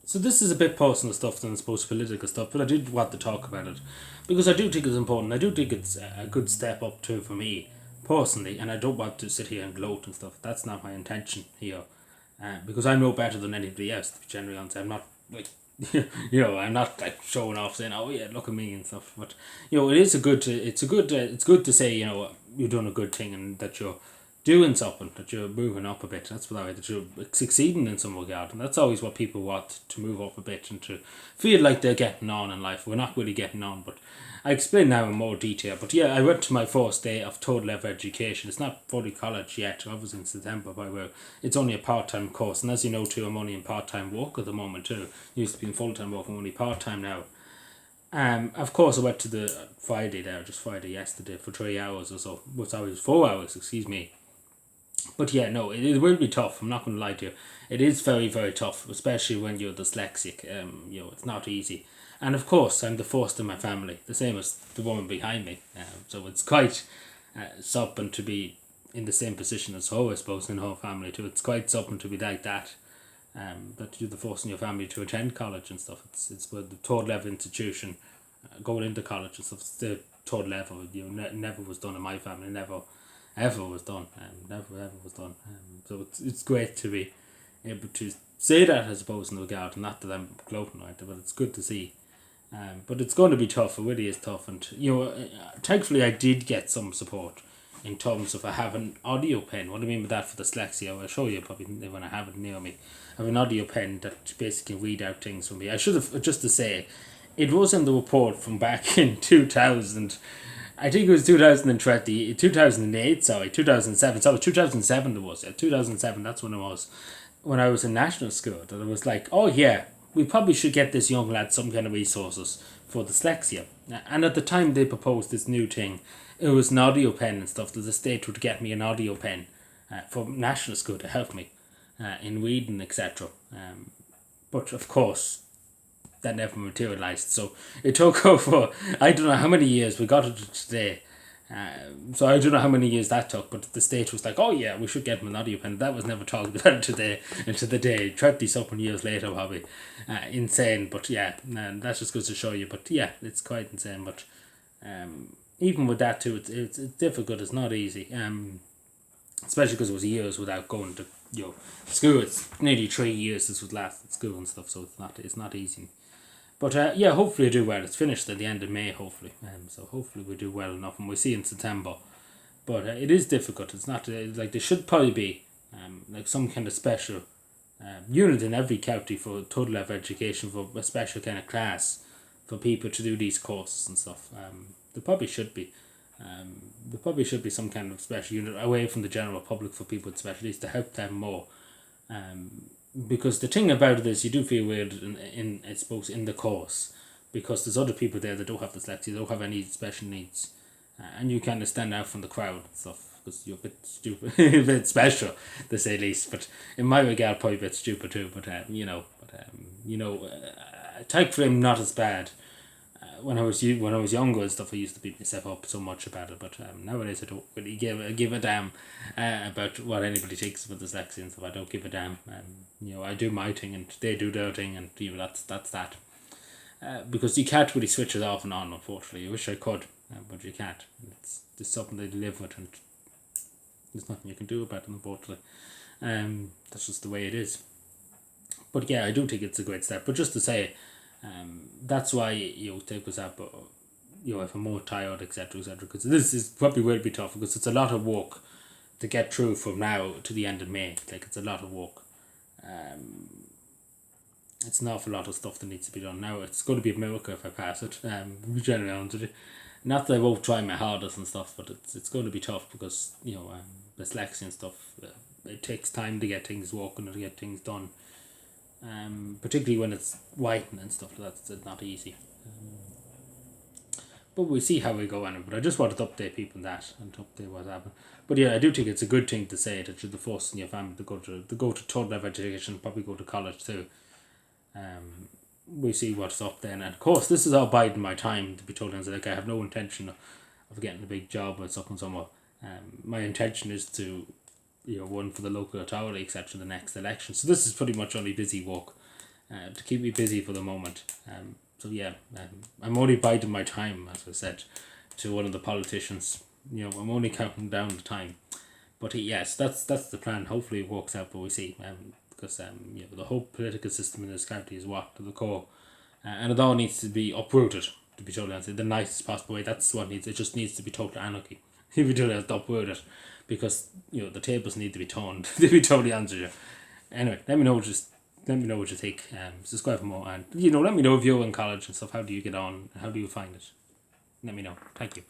So this is a bit personal stuff than I suppose political stuff, but I did want to talk about it because I do think it's important. I do think it's a good step up too for me personally, and I don't want to sit here and gloat and stuff. That's not my intention here, because I know better than anybody else. To be genuinely honest, I'm not like I'm not like showing off saying, "Oh yeah, look at me" and stuff. But it is a good. It's good to say you're doing a good thing and that you're doing something, that you're moving up a bit. That's what I that you're succeeding in some regard, and that's always what people want, to move up a bit and to feel like they're getting on in life. We're not really getting on, but I explain now in more detail. But yeah, I went to my first day of total level education. It's not fully college yet. I was in September by where it's only a part time course, and as you know too, I'm only in part time work at the moment too. Used to be in full time work. I'm only part time now. Of course, I went to the Friday there, just Friday yesterday for 3 hours or so. Well, sorry, it was 4 hours. Excuse me. But yeah, no, it will be tough. I'm not going to lie to you. It is very, very tough, especially when you're dyslexic. It's not easy. And of course, I'm the first in my family, the same as the woman behind me. So it's quite something to be in the same position as her, I suppose, in her family too. It's quite something to be like that. That you're the first in your family to attend college and stuff. It's with the third level institution, going into college and stuff. It's the third level. Never was done in my family. Never ever was done. Never ever was done. So it's great to be able to say that, I suppose, in regard. Not that I'm gloating on it, but it's good to see. But it's going to be tough. It really is tough, and thankfully I did get some support in terms of I have an audio pen. What do I mean by that for dyslexia? I'll show you probably when I have it near me. I have an audio pen that basically read out things for me. I should have, just to say, it was in the report from back in 2000. I think it was 2020, 2008, sorry, 2007. Sorry, 2007 it was. Yeah, 2007, that's when it was. When I was in national school, that it was like, oh yeah, we probably should get this young lad some kind of resources for dyslexia. And at the time they proposed this new thing, it was an audio pen and stuff, that the state would get me an audio pen for national school to help me in reading, etc. But of course, that never materialized. So it took over, I don't know how many years, we got it today. So I don't know how many years that took, but the state was like, oh yeah, we should get him an audio pen. That was never talked about today, into the day, 30 something years later, probably. Insane, but yeah, and that's just goes to show you. But yeah, it's quite insane. But even with that too, it's difficult, it's not easy. Especially because it was years without going to school. It's nearly 3 years since was last at school and stuff, so it's not easy. But yeah, hopefully we do well. It's finished at the end of May, hopefully. So hopefully we do well enough, and we'll see in September. But it is difficult. It's not like there should probably be like some kind of special unit in every county for total level education, for a special kind of class for people to do these courses and stuff. There probably should be. There probably should be some kind of special unit away from the general public for people with special needs to help them more. Because the thing about it is, you do feel weird in I suppose in the course, because there's other people there that don't have dyslexia, don't have any special needs, and you kind of stand out from the crowd and stuff because you're a bit stupid, a bit special to say least. But in my regard, probably a bit stupid too. Thankfully I'm not as bad. When I was younger and stuff, I used to beat myself up so much about it. But nowadays, I don't really give a damn about what anybody thinks about dyslexia and stuff. I don't give a damn. I do my thing and they do their thing, and that's that. Because you can't really switch it off and on. Unfortunately, I wish I could, but you can't. It's just something they live with, and there's nothing you can do about it. Unfortunately, that's just the way it is. But yeah, I do think it's a great step. But just to say, that's why take us up. If I'm more tired, etc., etc. Because this is probably will be tough because it's a lot of work to get through from now to the end of May. Like it's a lot of work. It's an awful lot of stuff that needs to be done now. It's going to be a miracle if I pass it. Generally honest with you. Not that I won't try my hardest and stuff, but it's going to be tough because dyslexia and stuff. It takes time to get things working and to get things done. Particularly when it's writing and stuff like that, it's not easy. But we'll see how we go on it. But I just wanted to update people on that and to update what's happened. But yeah, I do think it's a good thing to say that you're the first in your family to go to third level education, probably go to college too. We see what's up then, and of course this is all biding my time, to be told honest. Like I have no intention of getting a big job or something somewhere. My intention is to run for the local authority, etc. the next election. So this is pretty much only busy work. to keep me busy for the moment. So yeah, I'm only biding my time, as I said to one of the politicians. I'm only counting down the time. But yes, that's the plan. Hopefully it works out, but we see. Because the whole political system in this county is what to the core, and it all needs to be uprooted. To be totally honest, in the nicest possible way. That's what needs. It just needs to be total anarchy. If we do that, uproot it, because the tables need to be turned. To be totally honest with you. Anyway, let me know what you think. Subscribe for more, and let me know if you're in college and stuff. How do you get on? How do you find it? Let me know. Thank you.